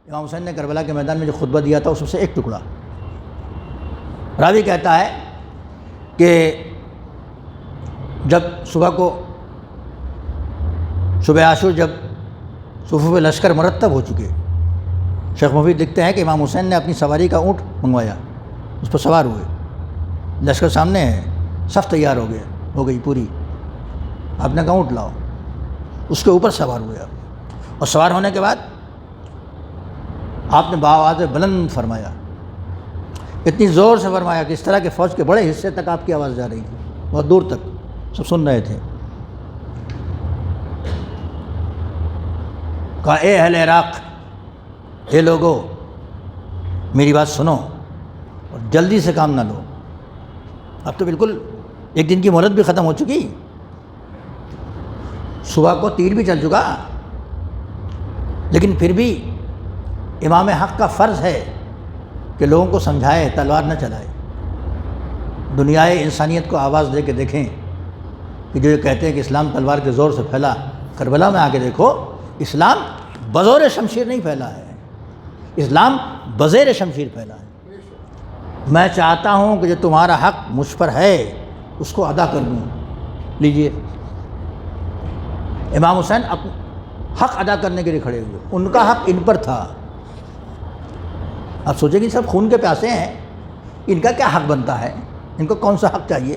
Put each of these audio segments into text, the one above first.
امام حسین نے کربلا کے میدان میں جو خطبہ دیا تھا اس سے ایک ٹکڑا۔ راوی کہتا ہے کہ جب صبح عاشور جب صفوف لشکر مرتب ہو چکے، شیخ مفید لکھتے ہیں کہ امام حسین نے اپنی سواری کا اونٹ منگوایا، اس پر سوار ہوئے، لشکر سامنے ہے، صف تیار ہو گئی پوری، آپ نے کہا اونٹ لاؤ، اس کے اوپر سوار ہوئے آپ، اور سوار ہونے کے بعد آپ نے بآواز بلند فرمایا، اتنی زور سے فرمایا کہ اس طرح کہ فوج کے بڑے حصے تک آپ کی آواز جا رہی تھی، بہت دور تک سب سن رہے تھے۔ کہا اے اہل عراق، اے لوگو میری بات سنو اور جلدی سے کام نہ لو، اب تو بالکل ایک دن کی مہلت بھی ختم ہو چکی، صبح کو تیر بھی چل چکا، لیکن پھر بھی امام حق کا فرض ہے کہ لوگوں کو سمجھائے، تلوار نہ چلائے۔ دنیائے انسانیت کو آواز دے کے دیکھیں کہ جو یہ کہتے ہیں کہ اسلام تلوار کے زور سے پھیلا، کربلا میں آ کے دیکھو، اسلام بزور شمشیر نہیں پھیلا ہے، اسلام بزیر شمشیر پھیلا ہے۔ میں چاہتا ہوں کہ جو تمہارا حق مجھ پر ہے اس کو ادا کر دوں، لیجئے۔ امام حسین حق ادا کرنے کے لیے کھڑے ہوئے، ان کا حق ان پر تھا۔ آپ سوچیں کہ سب خون کے پیاسے ہیں، ان کا کیا حق بنتا ہے، ان کو کون سا حق چاہیے؟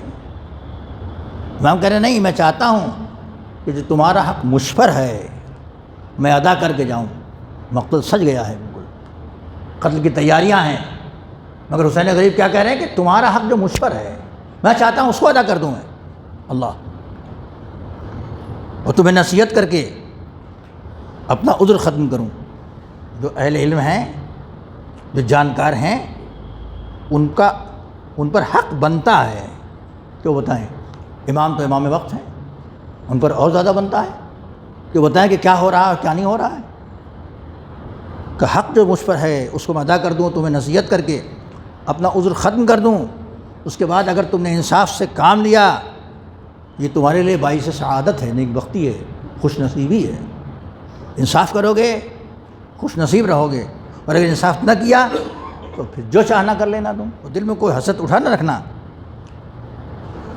امام کہہ رہے نہیں، میں چاہتا ہوں کہ جو تمہارا حق مجھ پر ہے میں ادا کر کے جاؤں۔ مقتل سج گیا ہے، بالکل قتل کی تیاریاں ہیں، مگر حسین غریب کیا کہہ رہے ہیں کہ تمہارا حق جو مجھ پر ہے میں چاہتا ہوں اس کو ادا کر دوں میں، اللہ، اور تمہیں نصیحت کر کے اپنا عذر ختم کروں۔ جو اہل علم ہیں، جو جانکار ہیں، ان پر حق بنتا ہے کہ وہ بتائیں۔ امام تو امام وقت ہیں، ان پر اور زیادہ بنتا ہے کہ بتائیں کہ کیا ہو رہا ہے اور کیا نہیں ہو رہا ہے، کہ حق جو مجھ پر ہے اس کو میں ادا کر دوں، تمہیں نصیحت کر کے اپنا عذر ختم کر دوں، اس کے بعد اگر تم نے انصاف سے کام لیا یہ تمہارے لیے باعث سعادت ہے، نیک بختی ہے، خوش نصیبی ہے۔ انصاف کرو گے خوش نصیب رہو گے، اور اگر انصاف نہ کیا تو پھر جو چاہنا کر لینا تم، اور دل میں کوئی حسد اٹھا نہ رکھنا،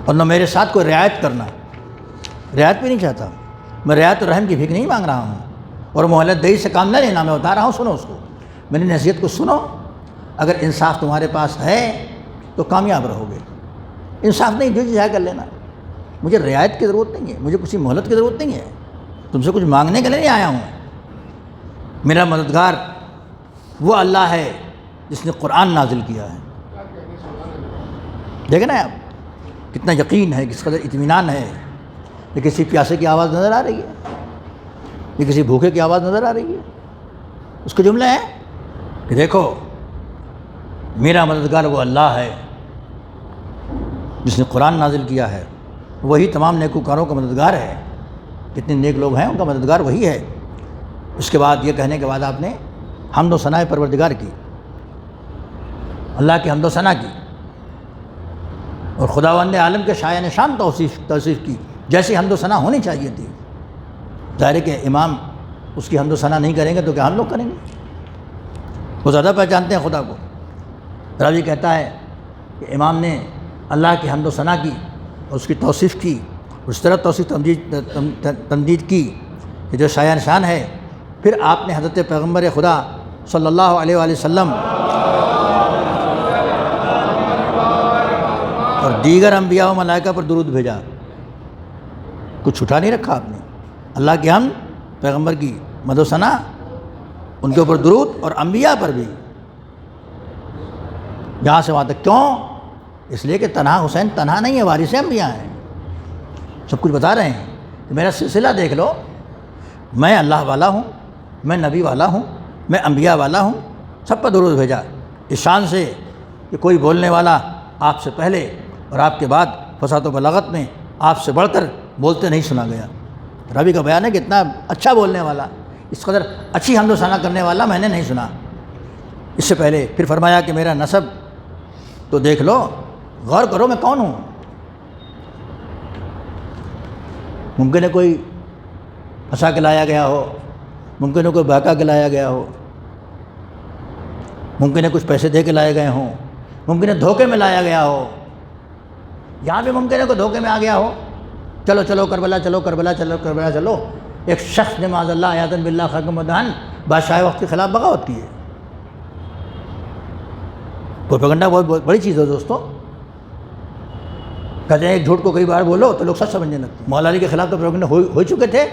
اور نہ میرے ساتھ کوئی رعایت کرنا۔ رعایت بھی نہیں چاہتا میں، رعایت و رحم کی بھیک نہیں مانگ رہا ہوں، اور مہلت دہی سے کام نہ لینا، میں بتا رہا ہوں سنو اس کو، میری نصیحت کو سنو، اگر انصاف تمہارے پاس ہے تو کامیاب رہو گے، انصاف نہیں جو چاہے کر لینا، مجھے رعایت کی ضرورت نہیں ہے، مجھے کسی مہلت کی ضرورت نہیں ہے، تم سے کچھ مانگنے کے لیے نہیں آیا ہوں۔ میرا مددگار وہ اللہ ہے جس نے قرآن نازل کیا ہے۔ دیکھیں نا آپ کتنا یقین ہے، کس قدر اطمینان ہے۔ یہ کسی پیاسے کی آواز نظر آ رہی ہے، یہ کسی بھوکے کی آواز نظر آ رہی ہے؟ اس کے جملے ہیں کہ دیکھو میرا مددگار وہ اللہ ہے جس نے قرآن نازل کیا ہے، وہی تمام نیکوکاروں کا مددگار ہے، جتنے نیک لوگ ہیں ان کا مددگار وہی ہے۔ اس کے بعد یہ کہنے کے بعد آپ نے حمد و ثناء پروردگار کی، اللہ کی حمد و ثناء کی، اور خداوند عالم کے شایع نشان توصیف کی، جیسی حمد و ثناء ہونی چاہیے تھی۔ ظاہر ہے کہ امام اس کی حمد و ثناء نہیں کریں گے تو کیا ہم لوگ کریں گے؟ وہ زیادہ پہچانتے ہیں خدا کو۔ راوی کہتا ہے کہ امام نے اللہ کی حمد و ثناء کی اور اس کی توصیف کی، اس طرح توصیف تمجید کی کہ جو شایع نشان ہے۔ پھر آپ نے حضرت پیغمبر خدا صلی اللہ علیہ وآلہ وسلم اور دیگر انبیاء و ملائکہ پر درود بھیجا، کچھ چھٹا نہیں رکھا آپ نے۔ اللہ کی حمد، پیغمبر کی مدح و ثناء، ان کے اوپر درود، اور انبیاء پر بھی، یہاں سے وہاں تک۔ کیوں؟ اس لیے کہ تنہا حسین تنہا نہیں ہے، وارث انبیاء ہیں، سب کچھ بتا رہے ہیں کہ میرا سلسلہ دیکھ لو، میں اللہ والا ہوں، میں نبی والا ہوں، میں انبیاء والا ہوں، سب پر درود بھیجا، اس شان سے کہ کوئی بولنے والا آپ سے پہلے اور آپ کے بعد فصاحت و بلاغت میں آپ سے بڑھ کر بولتے نہیں سنا گیا۔ راوی کا بیان ہے کہ اتنا اچھا بولنے والا، اس قدر اچھی حمد و ثناء کرنے والا میں نے نہیں سنا اس سے پہلے۔ پھر فرمایا کہ میرا نسب تو دیکھ لو، غور کرو میں کون ہوں۔ ممکن ہے کوئی ہنسا کے لایا گیا ہو، ممکن ہے کوئی بہکا کے لایا گیا ہو، ممکن ہے کچھ پیسے دے کے لائے گئے ہوں، ممکن ہے دھوکے میں لایا گیا ہو، یہاں بھی ممکن ہے کوئی دھوکے میں آ گیا ہو، چلو چلو کربلا، چلو کربلا، چلو کربلا چلو، ایک شخص نے معاذ اللہ عیاذاً باللہ خاکم مدان بادشاہ وقت کے خلاف بغاوت کی ہے۔ پروپیگنڈا بہت بڑی چیز ہے دوستو، کہتے ہیں ایک جھوٹ کو کئی بار بولو تو لوگ سچ سمجھنے لگتے ہیں۔ مولا علی کے خلاف تو پروپیگنڈا ہو چکے تھے،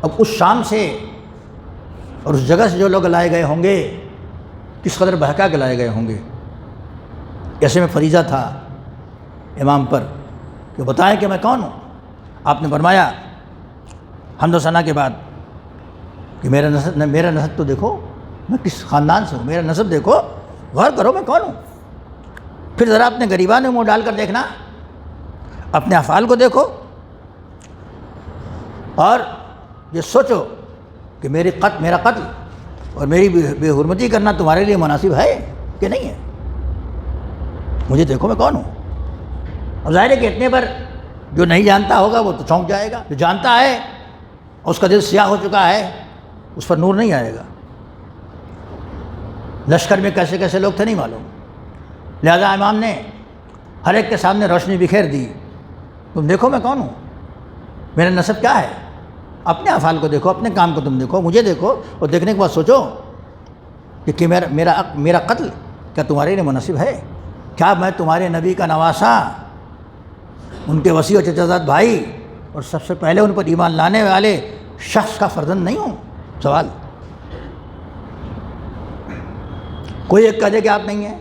اب اس شام سے اور اس جگہ سے جو لوگ لائے گئے ہوں گے کس قدر بہکا کے لائے گئے ہوں گے۔ ایسے میں فریضہ تھا امام پر کہ بتائیں کہ میں کون ہوں۔ آپ نے فرمایا حمد و ثنا کے بعد کہ میرا نسب تو دیکھو، میں کس خاندان سے ہوں، میرا نسب دیکھو، غور کرو میں کون ہوں۔ پھر ذرا اپنے غریبان میں منہ ڈال کر دیکھنا، اپنے افعال کو دیکھو اور یہ سوچو کہ میرا قتل اور میری بے حرمتی کرنا تمہارے لیے مناسب ہے کہ نہیں ہے۔ مجھے دیکھو میں کون ہوں۔ اب ظاہر ہے کہ اتنے پر جو نہیں جانتا ہوگا وہ تو چونک جائے گا، جو جانتا ہے اور اس کا دل سیاہ ہو چکا ہے اس پر نور نہیں آئے گا۔ لشکر میں کیسے کیسے لوگ تھے نہیں معلوم، لہذا امام نے ہر ایک کے سامنے روشنی بکھیر دی، تم دیکھو میں کون ہوں، میرا نسب کیا ہے، اپنے افعال کو دیکھو، اپنے کام کو تم دیکھو، مجھے دیکھو، اور دیکھنے کے بعد سوچو کہ میرا قتل کیا تمہارے لیے مناسب ہے، کیا میں تمہارے نبی کا نواسا، ان کے وسیع و چچا زاد بھائی اور سب سے پہلے ان پر ایمان لانے والے شخص کا فرزند نہیں ہوں۔ سوال، کوئی ایک کہہ دے کہ آپ نہیں ہیں،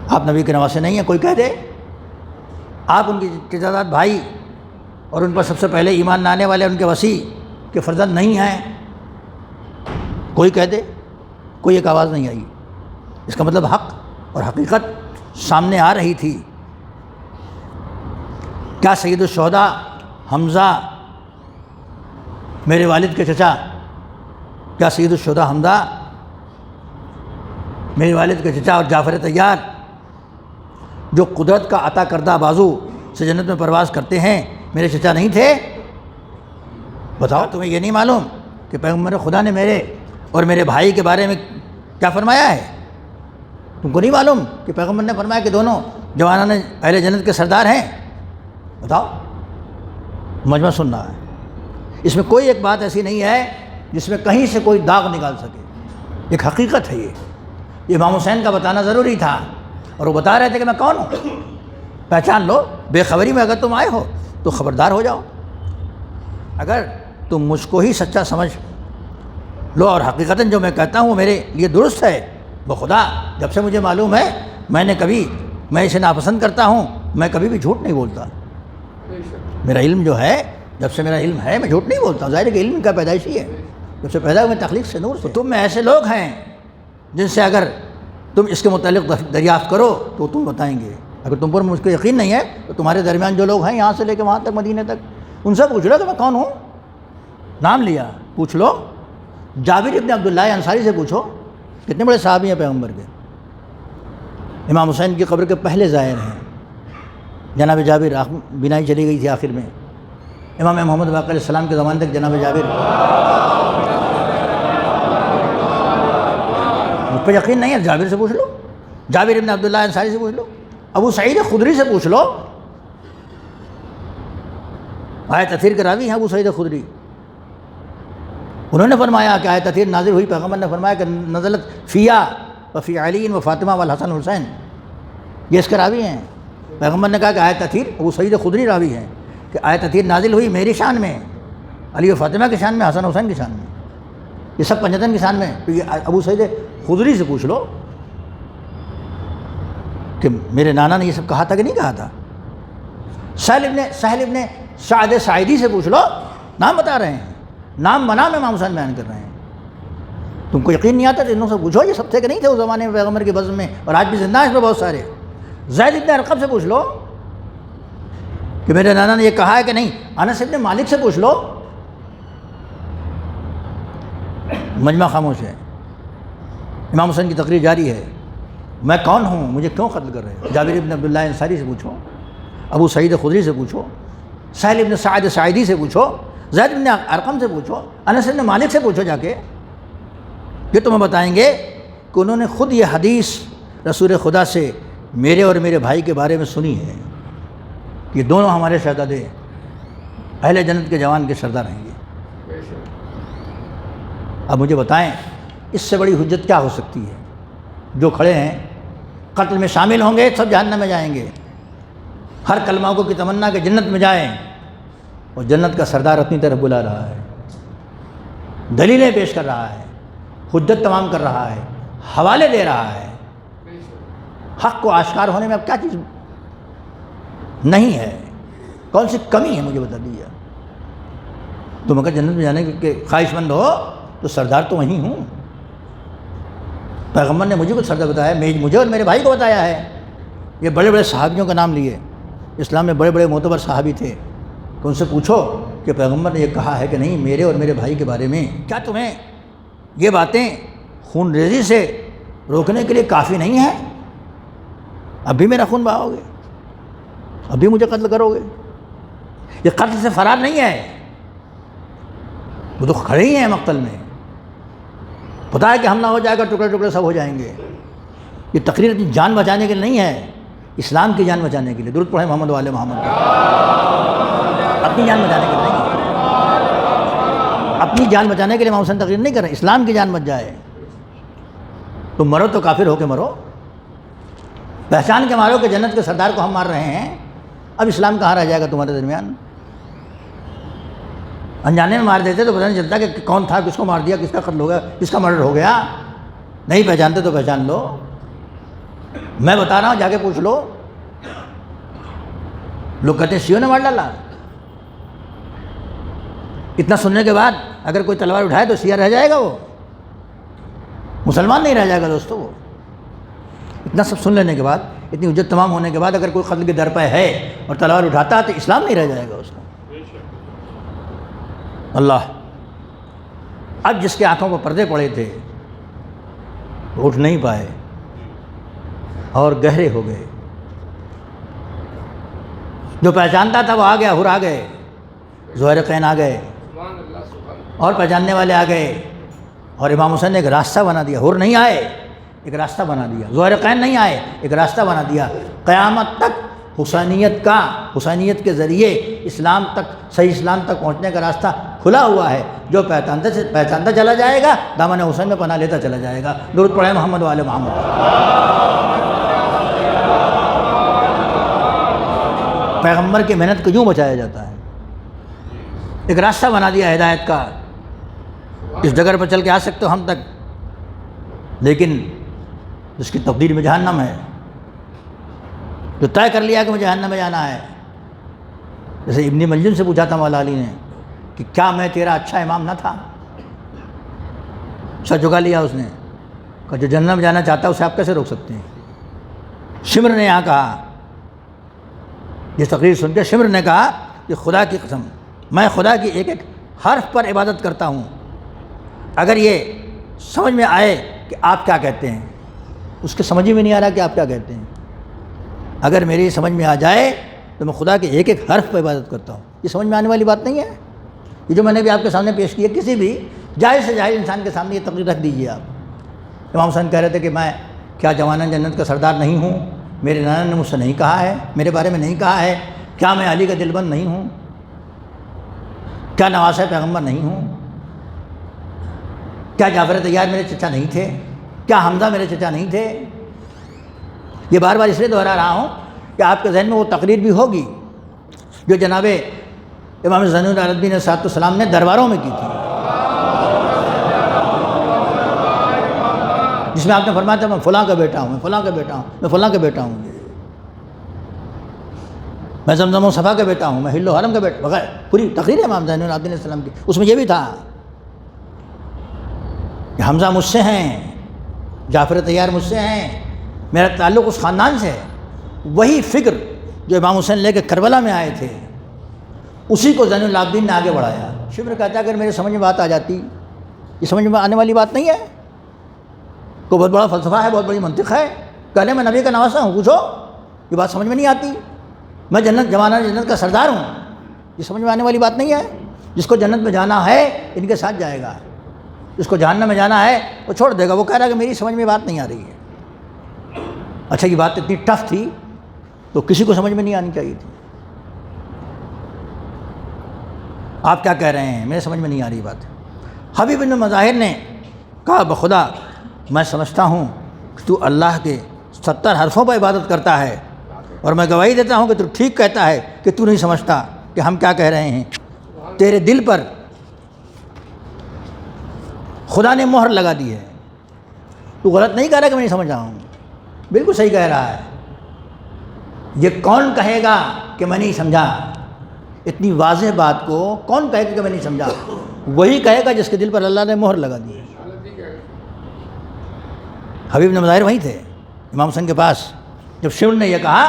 آپ نبی کے نواسے نہیں ہیں، کوئی کہہ دے آپ ان کی چچا زاد بھائی اور ان پر سب سے پہلے ایمان لانے والے ان کے وسیع کے فرزند نہیں ہیں، کوئی کہہ دے، کوئی ایک آواز نہیں آئی۔ اس کا مطلب حق اور حقیقت سامنے آ رہی تھی۔ کیا سید الشہداء حمزہ میرے والد کے چچا، کیا سید الشہداء حمزہ میرے والد کے چچا اور جعفر طیار جو قدرت کا عطا کردہ بازو سے جنت میں پرواز کرتے ہیں میرے چچا نہیں تھے؟ بتاؤ، تمہیں یہ نہیں معلوم کہ پیغمبر خدا نے میرے اور میرے بھائی کے بارے میں کیا فرمایا ہے؟ تم کو نہیں معلوم کہ پیغمبر نے فرمایا کہ دونوں جوانان اہل جنت کے سردار ہیں؟ بتاؤ، مجمع سن رہا ہے، اس میں کوئی ایک بات ایسی نہیں ہے جس میں کہیں سے کوئی داغ نکال سکے، ایک حقیقت ہے یہ امام حسین کا بتانا ضروری تھا، اور وہ بتا رہے تھے کہ میں کون ہوں، پہچان لو، بے خبری میں اگر تم آئے ہو تو خبردار ہو جاؤ، اگر تم مجھ کو ہی سچا سمجھ لو اور حقیقتاً جو میں کہتا ہوں وہ میرے لیے درست ہے، بخدا جب سے مجھے معلوم ہے میں اسے ناپسند کرتا ہوں، میں کبھی بھی جھوٹ نہیں بولتا، میرا علم جو ہے، جب سے میرا علم ہے میں جھوٹ نہیں بولتا، ظاہر ہے کہ علم کا پیدائشی ہے، جب سے پیدا ہوئے تخلیق سے نور سے۔ تم میں ایسے لوگ ہیں جن سے اگر تم اس کے متعلق دریافت کرو تو تم بتائیں گے، اگر تم پر مجھ کو یقین نہیں ہے تو تمہارے درمیان جو لوگ ہیں یہاں سے لے کے وہاں تک مدینے تک، ان سے پوچھ لو کہ میں کون ہوں، نام لیا، پوچھ لو، جابر ابن عبداللہ انصاری سے پوچھو، کتنے بڑے صحابی ہیں پیغمبر کے، امام حسین کی قبر کے پہلے زائر ہیں، جناب جابر، بینائی چلی گئی تھی آخر میں، امام محمد باقر علیہ السلام کے زمانے تک جناب جابر، مجھ پہ یقین نہیں ہے، جابر سے پوچھ لو، جابر ابن عبداللہ انصاری سے پوچھ لو، ابو سعید خدری سے پوچھ لو، آیت تطہیر کے راوی ہیں ابو سعید خدری، انہوں نے فرمایا کہ آیت تطہیر نازل ہوئی، پیغمبر نے فرمایا کہ نزلت فیا وفی علی و فاطمہ والحسن حسین، یہ اس کے راوی ہیں، پیغمبر نے کہا کہ آیت تطہیر، ابو سعید خدری راوی ہیں کہ آیت تطہیر نازل ہوئی میری شان میں، علی و فاطمہ کی شان میں، حسن حسین کی شان میں، یہ سب پنجتن کی شان میں، تو یہ ابو سعید خدری سے پوچھ لو کہ میرے نانا نے یہ سب کہا تھا کہ نہیں کہا تھا۔ سہل ابن سعد ساعدی سے پوچھ لو، نام بتا رہے ہیں، نام بنام امام حسین بیان کر رہے ہیں، تم کو یقین نہیں آتا تو انہوں سے پوچھو یہ سب تھے کہ نہیں تھے اس زمانے میں پیغمبر کے بزم میں، اور آج بھی زندہ ہیں اس میں بہت سارے۔ زید ابن ارقم سے پوچھ لو کہ میرے نانا نے یہ کہا ہے کہ نہیں، انس ابن مالک سے پوچھ لو، مجمع خاموش ہے، امام حسین کی تقریر جاری ہے، میں کون ہوں، مجھے کیوں قتل کر رہے ہیں؟ جابر ابن عبداللہ انصاری سے پوچھو، ابو سعید خدری سے پوچھو، سہل ابن سعد ساعدی سے پوچھو، زید ابن ارقم سے پوچھو، انس ابن مالک سے پوچھو جا کے، یہ تمہیں بتائیں گے کہ انہوں نے خود یہ حدیث رسول خدا سے میرے اور میرے بھائی کے بارے میں سنی ہے، یہ دونوں ہمارے شہزادے اہل جنت کے جوان کے سردار ہیں گے۔ اب مجھے بتائیں اس سے بڑی حجت کیا ہو سکتی ہے؟ جو کھڑے ہیں قتل میں شامل ہوں گے سب جہنم میں جائیں گے، ہر کلمہ کو کی تمنا کہ جنت میں جائیں، اور جنت کا سردار اپنی طرف بلا رہا ہے، دلیلیں پیش کر رہا ہے، حجت تمام کر رہا ہے، حوالے دے رہا ہے۔ حق کو آشکار ہونے میں اب کیا چیز نہیں ہے؟ کون سی کمی ہے؟ مجھے بتا دیجیے۔ تم اگر جنت میں جانے کے خواہش مند ہو تو سردار تو وہیں ہوں۔ پیغمبر نے مجھے کچھ سردار بتایا، مجھے اور میرے بھائی کو بتایا ہے۔ یہ بڑے بڑے صحابیوں کا نام لیے، اسلام میں بڑے بڑے معتبر صحابی تھے، کہ ان سے پوچھو کہ پیغمبر نے یہ کہا ہے کہ نہیں میرے اور میرے بھائی کے بارے میں، کیا تمہیں یہ باتیں خون ریزی سے روکنے کے لیے کافی نہیں ہیں؟ اب بھی میرا خون بہاؤ گے؟ اب بھی مجھے قتل کرو گے؟ یہ قتل سے فرار نہیں ہے، وہ تو کھڑے ہی ہیں مقتل میں، پتہ ہے کہ حملہ ہو جائے گا، ٹکڑے ٹکڑے سب ہو جائیں گے۔ یہ تقریر اپنی جان بچانے کے لیے نہیں ہے، اسلام کی جان بچانے کے لیے۔ درود پڑھیں محمد والے محمد۔ اپنی جان بچانے کے لیے نہیں، اپنی جان بچانے کے لیے محمد تقریر نہیں کر رہے، اسلام کی جان بچ جائے۔ تم مرو تو کافر ہو کے مرو، پہچان کے مارو کہ جنت کے سردار کو ہم مار رہے ہیں، اب اسلام کہاں رہ جائے گا تمہارے درمیان؟ انجانے میں مار دیتے تو پتہ نہیں چلتا کہ کون تھا، کس کو مار دیا، کس کا قتل ہو گیا، کس کا مرڈر ہو گیا۔ نہیں پہچانتے تو پہچان لو، میں بتا رہا ہوں جا کے پوچھ لو۔ لوگ کہتے ہیں سیوں نے مار ڈالا، اتنا سننے کے بعد اگر کوئی تلوار اٹھائے تو سیاہ رہ جائے گا، وہ مسلمان نہیں رہ جائے گا دوستو۔ وہ اتنا سب سن لینے کے بعد، اتنی حجت تمام ہونے کے بعد اگر کوئی قتل کے در پہ ہے اور تلوار اٹھاتا ہے تو اسلام نہیں رہ جائے گا اس کا۔ اللہ، اب جس کے آنکھوں کو پردے پڑے تھے وہ اٹھ نہیں پائے اور گہرے ہو گئے، جو پہچانتا تھا وہ آ گیا، حر آ گئے، زہرقین آ گئے، اور پہچاننے والے آ گئے، اور امام حسین نے ایک راستہ بنا دیا۔ حر نہیں آئے، ایک راستہ بنا دیا، زہرقین نہیں آئے، ایک راستہ بنا دیا۔ قیامت تک حسینیت کے ذریعے اسلام تک، صحیح اسلام تک پہنچنے کا راستہ کھلا ہوا ہے۔ جو پہچانتا چلا جائے گا دامن حسین میں پناہ لیتا چلا جائے گا۔ درود پڑھیں محمد والے محمد۔ پیغمبر کی محنت کو یوں بچایا جاتا ہے، ایک راستہ بنا دیا ہدایت کا، اس ڈگر پر چل کے آ سکتے ہو ہم تک، لیکن جس کی تقدیر میں جہنم ہے، جو طے کر لیا کہ مجھے جہنم میں جانا ہے۔ جیسے ابن ملجم سے پوچھا تھا مولا علی نے کہ کیا میں تیرا اچھا امام نہ تھا؟ سر جھکا لیا اس نے، کہ جو جہنم میں جانا چاہتا ہے اسے آپ کیسے روک سکتے ہیں؟ شمر نے یہاں کہا، یہ تقریر سن کے شمر نے کہا کہ خدا کی قسم میں خدا کی ایک ایک حرف پر عبادت کرتا ہوں، اگر یہ سمجھ میں آئے کہ آپ کیا کہتے ہیں، اس کے سمجھ میں نہیں آ رہا کہ آپ کیا کہتے ہیں، اگر میری سمجھ میں آ جائے تو میں خدا کے ایک ایک حرف پہ عبادت کرتا ہوں۔ یہ سمجھ میں آنے والی بات نہیں ہے، یہ جو میں نے بھی آپ کے سامنے پیش کی ہے، کسی بھی جائز سے جائز انسان کے سامنے یہ تقریر رکھ دیجیے آپ۔ امام حسین کہہ رہے تھے کہ میں کیا جوانان جنت کا سردار نہیں ہوں؟ میرے نانا نے مجھ سے نہیں کہا ہے، میرے بارے میں نہیں کہا ہے، کیا میں علی کا دلبند نہیں ہوں؟ کیا نواسہ پیغمبر نہیں ہوں؟ کیا جعفر طیار میرے چچا نہیں تھے؟ کیا حمزہ میرے چچا نہیں تھے؟ یہ بار بار اس لیے دہرا رہا ہوں کہ آپ کے ذہن میں وہ تقریر بھی ہوگی جو جناب امام زین العابدین علیہ السلام نے درباروں میں کی تھی، جس میں آپ نے فرمایا تھا میں فلاں کا بیٹا ہوں، میں فلاں کا بیٹا ہوں، میں فلاں کا بیٹا ہوں، میں زمزم و صفا کا بیٹا ہوں، میں ہل و حرم کا بیٹا، وغیرہ پوری تقریر ہے امام زین العابدین علیہ السلام کی۔ اس میں یہ بھی تھا کہ حمزہ مجھ سے ہیں، جعفر طیار مجھ سے ہیں، میرا تعلق اس خاندان سے ہے۔ وہی فکر جو امام حسین لے کے کربلا میں آئے تھے، اسی کو زین العابدین نے آگے بڑھایا۔ شبر کہتا ہے اگر میرے سمجھ میں بات آ جاتی، یہ سمجھ میں آنے والی بات نہیں ہے، کوئی بہت بڑا فلسفہ ہے، بہت بڑی منطق ہے، کہنے میں نبی کا نواسہ ہوں، پوچھو، یہ بات سمجھ میں نہیں آتی، میں جنت کا سردار ہوں، یہ سمجھ میں آنے والی بات نہیں ہے۔ جس کو جنت میں جانا ہے ان کے ساتھ جائے گا، جس کو جہنم میں جانا ہے وہ چھوڑ دے گا. وہ کہہ رہا ہے کہ میری سمجھ میں بات نہیں آ رہی ہے. اچھا یہ بات اتنی ٹف تھی تو کسی کو سمجھ میں نہیں آنی چاہیے تھی. آپ کیا کہہ رہے ہیں؟ میرے سمجھ میں نہیں آ رہی بات. حبیب بن مظاہر نے کہا بخدا میں سمجھتا ہوں کہ تو اللہ کے 70 حرفوں پر عبادت کرتا ہے اور میں گواہی دیتا ہوں کہ تو ٹھیک کہتا ہے کہ تو نہیں سمجھتا کہ ہم کیا کہہ رہے ہیں. تیرے دل پر خدا نے مہر لگا دی ہے. تو غلط نہیں کہہ رہا کہ میں نہیں سمجھ رہا ہوں, بالکل صحیح کہہ رہا ہے. یہ کون کہے گا کہ میں نہیں سمجھا؟ اتنی واضح بات کو کون کہے گا کہ میں نہیں سمجھا؟ وہی کہے گا جس کے دل پر اللہ نے مہر لگا دی ہے. حبیب بن مظاہر وہیں تھے امام حسین کے پاس. جب شیون نے یہ کہا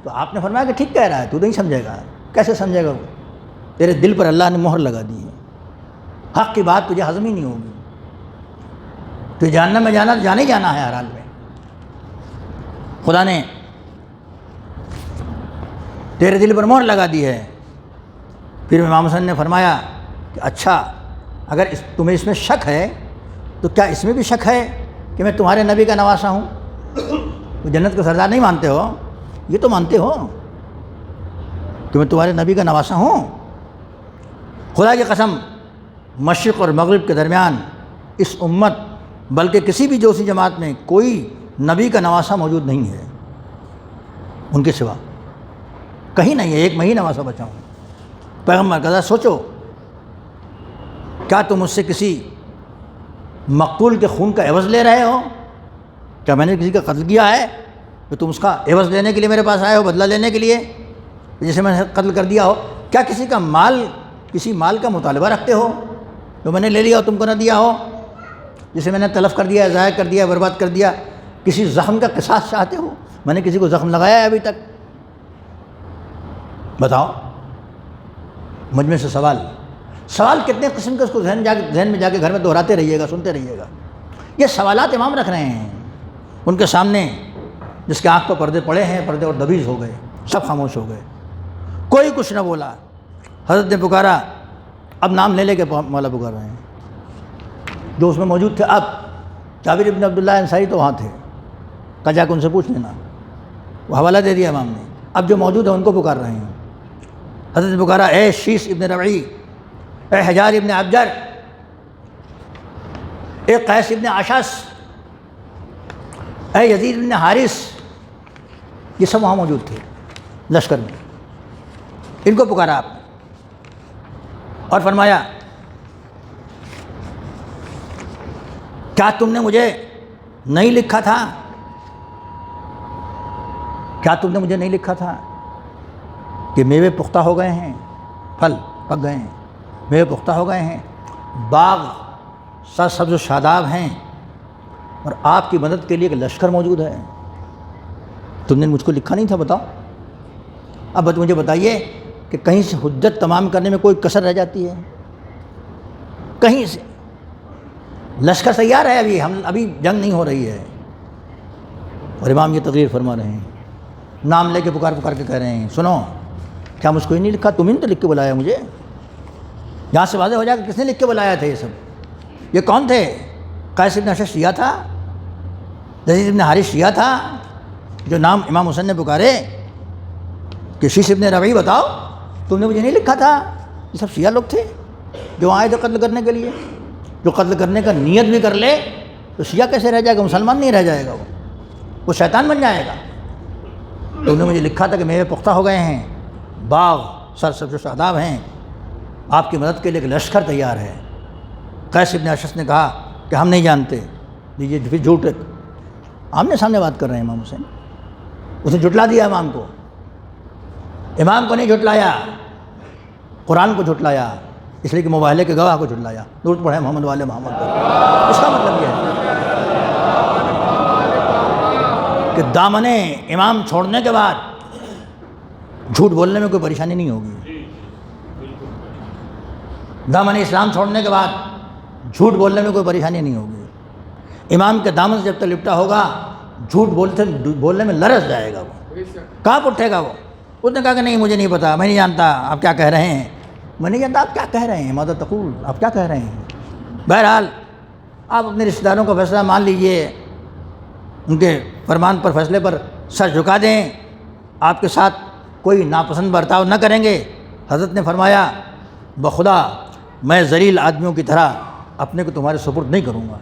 تو آپ نے فرمایا کہ ٹھیک کہہ رہا ہے, تو نہیں سمجھے گا. کیسے سمجھے گا وہ؟ تیرے دل پر اللہ نے مہر لگا دی ہے. حق کی بات تجھے ہضم ہی نہیں ہوگی. تو جہنم میں جانا تو جانا ہی جانا ہے ہر حال میں. خدا نے تیرے دل پر مہر لگا دی ہے. پھر امام حسین نے فرمایا کہ اچھا اگر تمہیں اس میں شک ہے تو کیا اس میں بھی شک ہے کہ میں تمہارے نبی کا نواسا ہوں؟ تو جنت کا سردار نہیں مانتے ہو؟ یہ تو مانتے ہو کہ میں تمہارے نبی کا نواسا ہوں. خدا کی قسم مشرق اور مغرب کے درمیان اس امت بلکہ کسی بھی جوسی جماعت میں کوئی نبی کا نواسا موجود نہیں ہے ان کے سوا. کہیں نہیں ہے ایک میں ہی نواسا بچا ہوں. پیغمبر کا سوچو, کیا تم مجھ سے کسی مقتول کے خون کا عوض لے رہے ہو؟ کیا میں نے کسی کا قتل کیا ہے کہ تم اس کا عوض لینے کے لیے میرے پاس آئے ہو, بدلہ لینے کے لیے جسے میں نے قتل کر دیا ہو؟ کیا کسی مال کا مطالبہ رکھتے ہو جو میں نے لے لیا ہو تم کو نہ دیا ہو, جسے میں نے تلف کر دیا, ضائع کر دیا, برباد کر دیا؟ کسی زخم کا قصاص چاہتے ہو؟ میں نے کسی کو زخم لگایا ہے ابھی تک؟ بتاؤ. مجمع سے سوال کتنے قسم کے اس کو ذہن میں جا کے گھر میں دہراتے رہیے گا, سنتے رہیے گا. یہ سوالات امام رکھ رہے ہیں ان کے سامنے, جس کے آنکھ پر پردے پڑے ہیں, پردے اور دبیز ہو گئے, سب خاموش ہو گئے, کوئی کچھ نہ بولا. حضرت نے پکارا, اب نام لے کے مولا پکار رہے ہیں جو اس میں موجود تھے. اب جابر ابن عبداللہ انصاری تو وہاں تھے, کہا جا کے ان سے پوچھ لینا. وہ حوالہ دے دیا امام نے. اب جو موجود ہیں ان کو پکار رہے ہیں. حضرت نے پکارا, اے شیس ابن ربعی, اے حجار ابن ابجر, اے قیس ابن اشعث, اے یزید ابن حارث. یہ سب وہاں موجود تھے لشکر میں. ان کو پکارا آپ نے اور فرمایا, کیا تم نے مجھے نہیں لکھا تھا؟ کیا تم نے مجھے نہیں لکھا تھا کہ میوے پختہ ہو گئے ہیں, پھل پک گئے ہیں, میوے پختہ ہو گئے ہیں, باغ سرسبز و شاداب ہیں, اور آپ کی مدد کے لیے ایک لشکر موجود ہے. تم نے مجھ کو لکھا نہیں تھا؟ بتاؤ. اب مجھے بتائیے کہ کہیں سے حجت تمام کرنے میں کوئی کسر رہ جاتی ہے؟ کہیں سے لشکر تیار ہے, ابھی جنگ نہیں ہو رہی ہے, اور امام یہ تقریر فرما رہے ہیں, نام لے کے پکار کے کہہ رہے ہیں, سنو کیا مجھ کو ہی نہیں لکھا؟ تم ہی نے تو لکھ کے بلایا مجھے. یہاں سے واضح ہو جائے کہ کس نے لکھ کے بلایا تھا یہ سب. یہ کون تھے؟ قیس ابن اشعث شیعہ تھا, یزید ابن حارث شیعہ تھا, جو نام امام حسین نے پکارے کہ شیس ابن ربعی بتاؤ تم نے مجھے نہیں لکھا تھا. یہ سب شیعہ لوگ تھے جو آئے تھے قتل کرنے کے لیے. جو قتل کرنے کا نیت بھی کر لے تو شیعہ کیسے رہ جائے گا؟ مسلمان نہیں رہ جائے گا, وہ شیطان بن جائے گا. تم نے مجھے لکھا تھا کہ میوے پختہ ہو گئے ہیں, باغ سرسبز و شاداب ہیں, آپ کی مدد کے لیے ایک لشکر تیار ہے. قیس ابن اشعث نے کہا کہ ہم نہیں جانتے. دیجیے پھر جھوٹ آمنے سامنے بات کر رہے ہیں امام حسین. اس نے جھٹلا دیا امام کو. امام کو نہیں جھٹلایا, قرآن کو جھٹلایا, اس لیے کہ مباہلے کے گواہ کو جھٹلایا. درود پڑھے محمد والے محمد پر. اس کا مطلب یہ ہے کہ دامن امام چھوڑنے کے بعد جھوٹ بولنے میں کوئی پریشانی نہیں ہوگی. دامن اسلام چھوڑنے کے بعد جھوٹ بولنے میں کوئی پریشانی نہیں ہوگی. امام کے دامن سے جب تک لپٹا ہوگا جھوٹ بولنے میں لرز جائے گا. وہ کہاں پر اٹھے گا؟ وہ اس نے کہا کہ نہیں مجھے نہیں پتا, میں نہیں جانتا آپ کیا کہہ رہے ہیں, میں نہیں جانتا آپ کیا کہہ رہے ہیں, ماذا تقول, آپ کیا کہہ رہے ہیں. بہرحال آپ اپنے رشتہ داروں کا فیصلہ مان لیجئے، ان کے فرمان پر، فیصلے پر سر جھکا دیں، آپ کے ساتھ کوئی ناپسند برتاؤ نہ کریں گے۔ حضرت نے فرمایا بخدا میں ذلیل آدمیوں کی طرح اپنے کو تمہارے سپرد نہیں کروں گا۔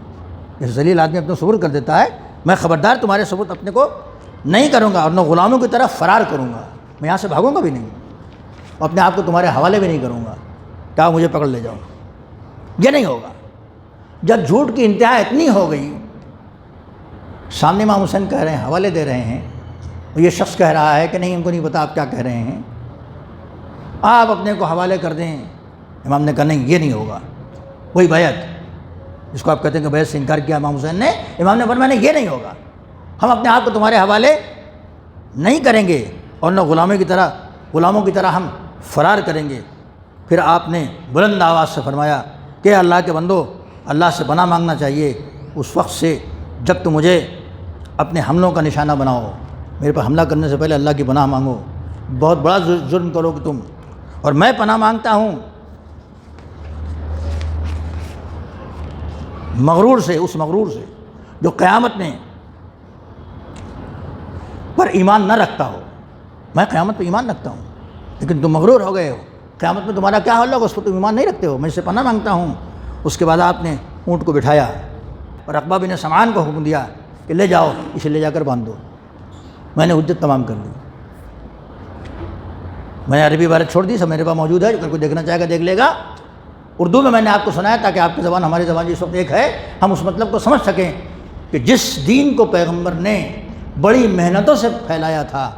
یہ ذلیل آدمی اپنے سپرد کر دیتا ہے، میں خبردار تمہارے سپرد اپنے کو نہیں کروں گا، اور نہ غلاموں کی طرح فرار کروں گا، میں یہاں سے بھاگوں گا بھی نہیں، اور اپنے آپ کو تمہارے حوالے بھی نہیں کروں گا کہ آپ مجھے پکڑ لے جاؤ، یہ نہیں ہوگا۔ جب جھوٹ کی انتہا اتنی ہو گئی، سامنے امام حسین کہہ رہے ہیں، حوالے دے رہے ہیں، اور یہ شخص کہہ رہا ہے کہ نہیں ان کو نہیں پتا آپ کیا کہہ رہے ہیں، آپ اپنے کو حوالے کر دیں۔ امام نے کہا نہیں یہ نہیں ہوگا، وہی بیعت جس کو آپ کہتے ہیں کہ بیعت سے انکار کیا امام حسین نے، امام نے فرمایا نہیں یہ نہیں ہوگا، ہم اپنے آپ کو تمہارے حوالے نہیں کریں گے، اور نہ غلاموں کی طرح ہم فرار کریں گے۔ پھر آپ نے بلند آواز سے فرمایا کہ اللہ کے بندو، اللہ سے پناہ مانگنا چاہیے اس وقت سے جب تم مجھے اپنے حملوں کا نشانہ بناؤ، میرے پر حملہ کرنے سے پہلے اللہ کی پناہ مانگو، بہت بڑا جرم کرو کہ تم، اور میں پناہ مانگتا ہوں مغرور سے، اس مغرور سے جو قیامت میں پر ایمان نہ رکھتا ہو۔ میں قیامت پہ ایمان رکھتا ہوں لیکن تم مغرور ہو گئے ہو، قیامت میں تمہارا کیا حال ہوگا اس پر تم ایمان نہیں رکھتے ہو، میں اس سے پناہ مانگتا ہوں۔ اس کے بعد آپ نے اونٹ کو بٹھایا اور عقبہ بن سمعان کو حکم دیا کہ لے جاؤ، اسے لے جا کر باندھ دو، میں نے حجت تمام کر لی، میں نے عربی عبارت چھوڑ دی، سب میرے پاس موجود ہے، اگر کوئی دیکھنا چاہے گا دیکھ لے گا۔ اردو میں نے آپ کو سنایا تاکہ آپ کی زبان ہماری زبان جس وقت ایک ہے، ہم اس مطلب کو سمجھ سکیں کہ جس دین کو پیغمبر نے بڑی محنتوں سے پھیلایا تھا،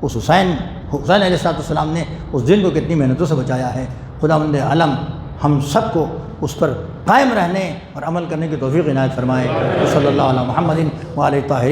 اس حسین علیہ السلام نے اس دین کو کتنی محنتوں سے بچایا ہے۔ خداوند عالم ہم سب کو اس پر قائم رہنے اور عمل کرنے کی توفیق عنایت فرمائے۔ صلی اللہ علیہ محمد وآلہ الطاہرین۔